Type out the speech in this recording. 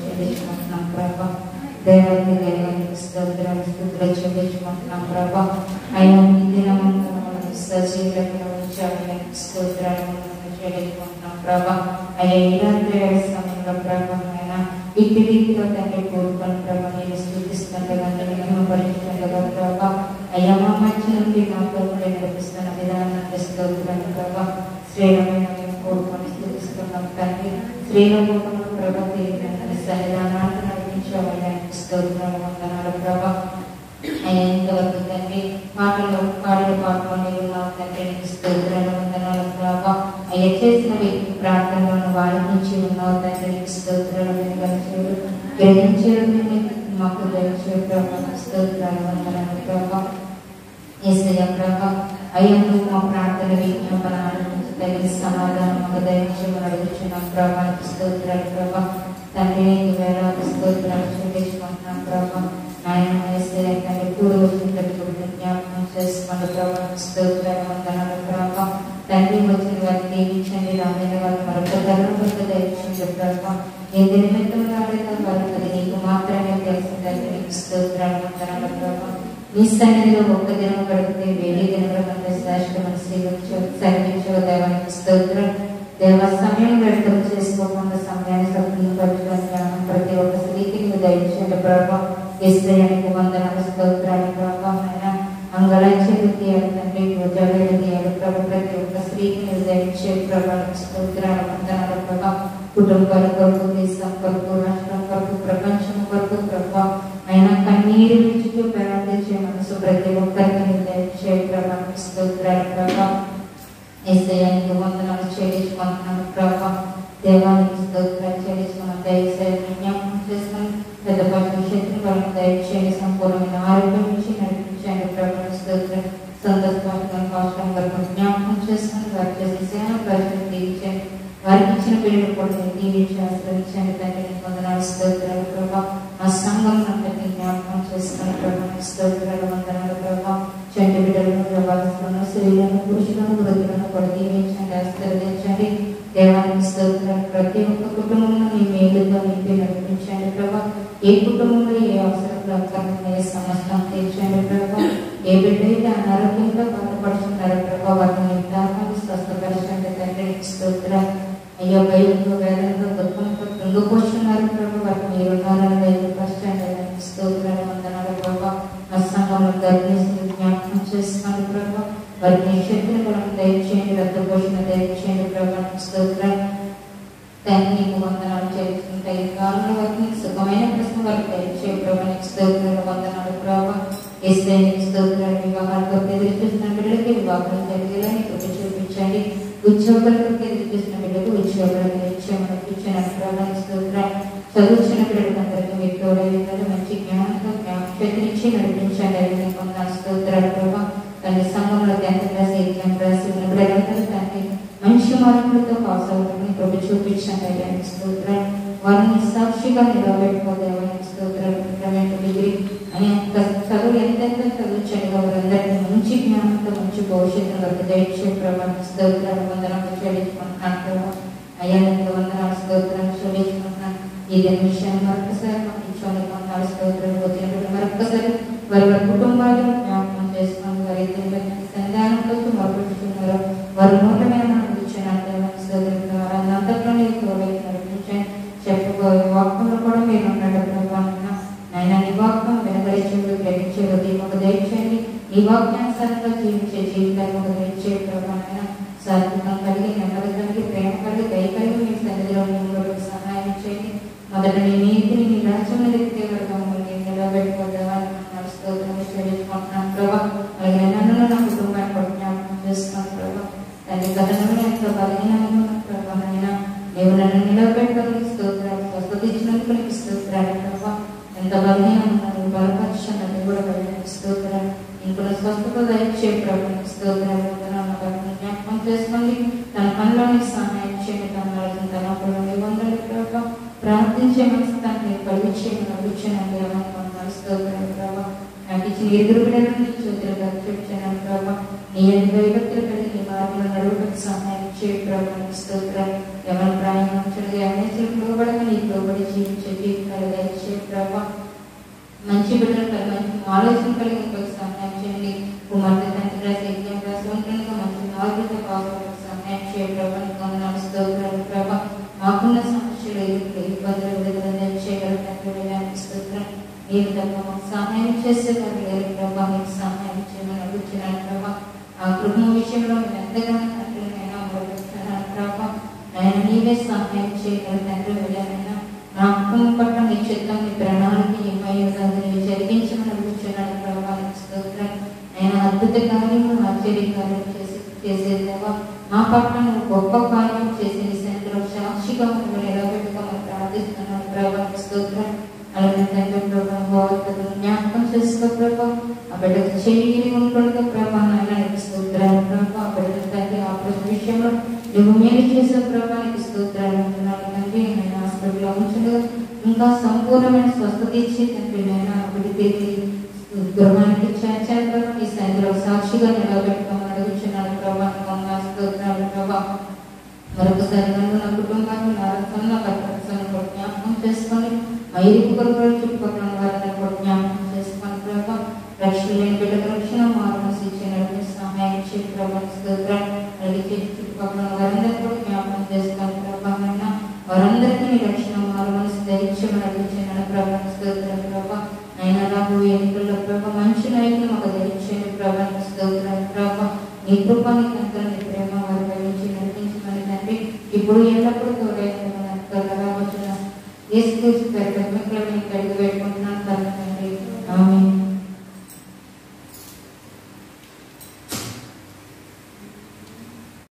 చెల్లించుకుంటున్నాం ప్రభా. దేవానికి దేవానికి స్తోత్రాలు స్తుతులు చెల్లించుకుంటున్నాం ప్రభా. ఆయన ఈ దినమంతా సజీవులకు ఉంచాలని స్తోత్రాలు చెల్లించుకుంటున్నాం ప్రభా. అయ్యా ఈ రాత్రి సమయంలో ప్రభా ఆయన ఇట్టి రీతిలో తండ్రి కోరుకొని ప్రభా నేను స్థుతిస్తుండగా మహిమపరుస్తుండగా ప్రభా అయ్యా మా మధ్య నుండి మాతో నడిపిస్తున్న విధానాన్ని స్తోత్రాలు ప్రభా. శ్రేయమైన మేము కోరుకొని స్థుతిస్తున్నాం తండ్రి. శ్రేయపూర్వకంలో ప్రభా తీరిన సన్నిధానాన్ని నడిపించాలని స్తోత్రాలు వందనాలు ప్రభా. అయ్యా ఇంతవరకు తండ్రి పాటలు పాటలు ఉన్నావు తండ్రి నీకు స్తోత్రాలు వందనాలు ప్రభా. అయ్యా చేసిన వ్యక్తి ప్రార్థనలను వారి నుంచి ఉన్నావు తండ్రి నీకు స్తోత్రాలు వినగలిచేడు గ్రహించేడు మాకు దయచేడు ప్రభా స్తోత్రాలు వందనాలు ప్రభా. యేసయ్య ప్రభా అయ్యా నువ్వు మా ప్రార్థన విజ్ఞాపన తగిన సమాధానం మాకు దయచేయమని అడుగుతున్నాం ప్రభా నీకు స్తోత్రాలు ప్రభా. తండ్రి నీకు వేలాది స్తోత్రాలు చెల్లించుకుంటున్నాం ప్రభా. నాయన యేసయ్య తండ్రి కూడి వచ్చినట్టు జ్ఞాపకం చేసుకోండి ప్రభా స్తోత్రాలు వందనాలు ప్రభా. తండ్రి వచ్చిన వారిని దీవించండి రామైన వారిని మరొక ధర్మం దయచేయండి ప్రభా. ఏ నిమిత్తం రాలేదో వారు అది నీకు మాత్రమే తెలిసిందని నీకు స్తోత్రాలు వందనాలు ప్రభా. నీ సన్నిధిలో ఒక్క దినం గడిపితే 1000 దినముల కంటే శ్రేష్టమని సర్వించే దేవానికి స్తోత్రం. దేవ సమయం వ్యర్థం చేసుకోకుండా సమయాన్ని సఫలీకరించడం ప్రతి ఒక్క స్త్రీకి నువ్వు దయచేయండి ప్రభా. యేసయ్యకు వందనాలు స్తోత్రాలు ప్రభా. అంగళాంచె తీయాలి తండ్రి భుజాలు తీయాలి ప్రభా. ప్రతి ఒక్క స్త్రీకి నువ్వు దయచే ప్రభా స్తోత్రాలు వందనాలు ప్రభా. కుటుంబాల కొరకు దేశం కొరకు రాష్ట్రం కొరకు ప్రపంచం కొరకు ప్రభా ఆయన కన్నీరు విడిచితో ప్రార్థించే మనసు ప్రతి ఒక్కరికి నువ్వు దయచే ప్రభా స్తోత్రాలు ప్రభా. యేసయ్యకు వందనాలు చెల్లించుకుంటున్నాను ప్రభా. దేవానికి స్తోత్రాలు చెల్లించుకున్నాం. దయచేసి జ్ఞాపకం చేసుకుని పెద్ద భవిష్యత్తు వాళ్ళని దయచేయండి. సంపూర్ణమైన ఆరోగ్యం నుంచి నడిపించండి ప్రభా స్తోత్రం. సంతోషంగా అవసరం వరకు జ్ఞాపకం చేసుకుని వారి చేసే సేవ పరిస్థితి తీర్చండి. వారికి ఇచ్చిన పిల్లలు కూడా దీవించి ఆశ్రయించండి తండ్రి నీకు వందనాలు స్తోత్రాలు ప్రభా. మా సంఘం అందరినీ జ్ఞాపకం చేసుకుని ప్రభా స్తోత్రాలు వందనాలు ప్రభా. చంటి బిడ్డలను ప్రభావిస్తున్న స్త్రీలను పురుషులను వృద్ధులను కూడా దీవించండి ఆశీర్వదించండి. దేవానికి స్తోత్రాలు. ప్రతి ఒక్క కుటుంబంలో మీ మేలుతో నింపి నడిపించండి ప్రభా. ఏ కుటుంబంలో ఏ అవసరంలో అక్కర్లు సమస్తం తీర్చండి ప్రభా. ఏ బిడ్డ అయితే అనారోగ్యంతో బాధపడుతున్నారో ప్రభా వారిని నిర్ధారణకు స్వస్థపరచండి తండ్రి స్తోత్రాలు. అయ్యో భయంతో వేదనతో దుఃఖంతో కృంగిపోతున్నారు ప్రభు వారికి మీరున్నారని బయలుపరచండి స్తోత్రాలు వందనాలు ప్రభా. ఆ సంఘంలో గర్భిణీని జ్ఞాపకం చేసుకోండి ప్రభా. వారికి శక్తిని కూడా దయచేయండి రక్తపోషణ దయచేయండి ప్రభా స్తోత్రాలు. తండ్రి నీకు వందనాలు చేస్తుంటాయి ఈ కాలంలో వారికి సుఖమైన ప్రశ్న వారికి దయచే ప్రభా నీకు స్తోత్రాలు వందనాలు ప్రభా. యేసయ్య నీకు స్తోత్రాలు. వివాహాల కొరకు ఎదురు చూస్తున్న బిడ్డలకి వివాహం జరిగేలా నీకు చూపించండి. ఉద్యోగాలకు ఎదురు చూసిన బిడ్డకు ఉద్యోగాలకు నిశ్చయమని కూర్చొని ప్రభా స్తోత్రాలు. చదువుతున్న బిడ్డలకు అందరికీ మీరు తోడైందని మంచి జ్ఞానంతో జ్ఞాపకతనిచ్చి నడిపించండి అని నీకు వందనాలు స్తోత్రాలు ప్రభా. తండ్రి సంఘంలో 10th క్లాస్ ఎగ్జామ్ రాసి ఉన్న బిడ్డలందరూ తండ్రి మంచి మార్కులతో పాస్ అవుతుంది ప్రభు చూపించండి అని స్తోత్రాలు. వారిని సాక్షిగా నిలబెట్టుకోదే వారికి స్తోత్రాలు. డిగ్రీ అని చదువు ఎంతెంత చదువుచండి వారందరినీ మంచి జ్ఞానంతో మంచి భవిష్యత్తు వరకు దయచే ప్రభా స్తోత్రాలు వందనాలు చెల్లించుకుంటున్నాను ప్రభా. అయ్యా నీకు వందనాలు స్తోత్రాలు చెల్లించుకుంటున్నాను. ఈ విషయాన్ని మరొకసారి పంపించుకొని వందనాలు స్తోత్రాలు వచ్చినప్పుడు మరొకసారి వారి వారి కుటుంబాలను జ్ఞాపకం చేసుకుని వారి సంధానంతో మొదలుపెట్టుకున్నారు. వారి నోట మీద మనం కూర్చొని స్తోత్రం వారంతట్లో నీకు తోడైతే నడిపించండి. చెప్పుకోవాలి వాక్యంలో కూడా మీరు ఉన్నాడు ప్రభా. ఆయన నీ వాక్యం వెనకరించేడు గ్రహించేడు దీపకు దయచేయండి. ఈ వాక్యానుసారంగా జీవించే జీవితాన్ని ఒక దయచే ప్రభా. సాత్వికం కలిగి నెమ్మది కలిగి ప్రేమ కలిగి దయ కలిగి మీ సన్నిధిలో మీరు సహాయం చేయండి. మొదట నీ నీతిని నీ రాజ్యం నిలబెట్టుకోవాలని స్తోత్రం చెల్లించుకుంటున్నాను ప్రభా. అలాగే నన్ను నా కుటుంబాన్ని కూడా జ్ఞాపకం చేస్తున్నాను ప్రభా. దాని కథనంలో ఎంతో బలహీనంగా ప్రభా అయినా నీవు నన్ను నిలబెట్టుకొని స్తోత్రాలు స్వస్థత ఇచ్చినందుకు నీకు స్తోత్రాలు ప్రభా. ఎంత బలహీనం ఉన్నారు బలపరచండి కూడా బలహీన స్తోత్రాలు. ఇంకొన స్వస్థత దయచే ప్రభు స్తోత్రాలు జ్ఞాపకం చేసుకోండి. తన పనిలోని సహాయం చేయండి. తన పనులు వందలు ప్రభావ ప్రార్థించే మనసు తనని కలిగించేయమని అభిచ్చానండి అమ్మ స్తోత్రాలు ప్రభావ. నాకు ఇచ్చిన ఎదురు బిడ్డలను నీ చేతులుగా చూపించాను ప్రభావ. నీ ఎదురు కలిగి నీ మార్గంలో నడుపుకు సహాయం చేయ ప్రభావ స్తోత్రాలు. ఎవరి ప్రయాణించడు ఎవరి లోబడగా నీకు లోబడి జీవించే జీవితాలు దయచే ప్రభా. మంచి బిడ్డలు కలిగి మంచి ఆలోచన కలిగి ఇంకొక సహాయం చేయండి. కుమార్తె తండ్రి రాసి ఎగ్జామ్ రాసి ఉంటుండగా మంచి మార్గంతో పాల్గొనడానికి సహాయం చేయ ప్రభా. స్తోత్రాలు ప్రభా. మాకున్న సమస్యలు ఇబ్బందులు విడుదల దయచేయగలుగుతానికి స్తోత్రం. మీరు తప్ప మాకు సహాయం చేసేవారు లేరు ప్రభా. మీకు సహాయం చేయమని అడుగుతున్నాను ప్రభా. ఆ కుటుంబ విషయంలో మేము ఎంతగానో తండ్రి నేను అడుగుతున్నాను ప్రభా. నేను నీవే సహాయం చేయగల తండ్రి వెళ్ళానైనా నా కుటుంబం పట్ల మీ చిత్తం మీ ప్రణాళిక ఏమయ్యేది జరిగించమని అడుగుతున్నాను ప్రభా. స్తోత్రం. నేను అద్భుత కార్యము ఆశ్చర్య కార్యం చేసేదేవా మా పట్ల నువ్వు గొప్ప కార్యం చేసి నీ సన్నిధిలో సాక్షిగా మిమ్మల్ని నిలబెట్టుకోమని ప్రార్థిస్తున్నాను ప్రభా. స్తోత్రం. అలాగే తండ్రి ప్రభా జ్ఞాపకం చేసుకో ప్రభా. ఆ బిడ్డకు చెయ్యి ఉంటుండగా ప్రభా నాయన స్తోత్రాలు ప్రభా. ఆ బిడ్డ తండ్రి ఆ విషయంలో నువ్వు మేలు చేసే ప్రభానికి స్తోత్రాలు ఉంటున్నాను తండ్రి. నేను హాస్పిటల్లో ఉంచుండగా ఇంకా సంపూర్ణమైన స్వస్థత ఇచ్చి తండ్రి నేను విడితే గృహానికి చేర్చాను ప్రభా. ఈ సన్నిధిలో సాక్షిగా నిలబెట్టుకోమని అడుగుతున్నాను ప్రభా. స్తోత్రాలు ప్రభా. మరొకసారి నన్ను నా కుటుంబాన్ని నా రక్షణ నా భద్రతను కూడా జ్ఞాపకం చేసుకొని మా ఇరుకు కొరకు చుట్టుపక్కల వారిని కూడా జ్ఞాపకం చేసుకొని ప్రభా. రక్షణ లేని బిడ్డకు రక్షణ మార్గం ఇచ్చిన సహాయం చేయ ప్రభా. స్తోత్రం. అలాగే చుట్టుపక్కల వారందరూ కూడా జ్ఞాపకం చేసుకొని ప్రభా. వారందరికీ నీ రక్షణ మార్గం ధరించమని అడిగించిన ప్రభా. స్తోత్రం ప్రభా. నైనా రాబో ఎన్నికల్లో ప్రభా మంచి నాయకులు మాకు ధరించండి ప్రభా. స్తోత్రం ప్రభా. నీ కృప నీ కంతలు నీ ప్రేమ వారి గురించి నడిపించమని తండ్రి ఇప్పుడు ఎల్లప్పుడూ తోడైన వచ్చిన యేసు క్రీస్తు పేరిట మీకు కడిగి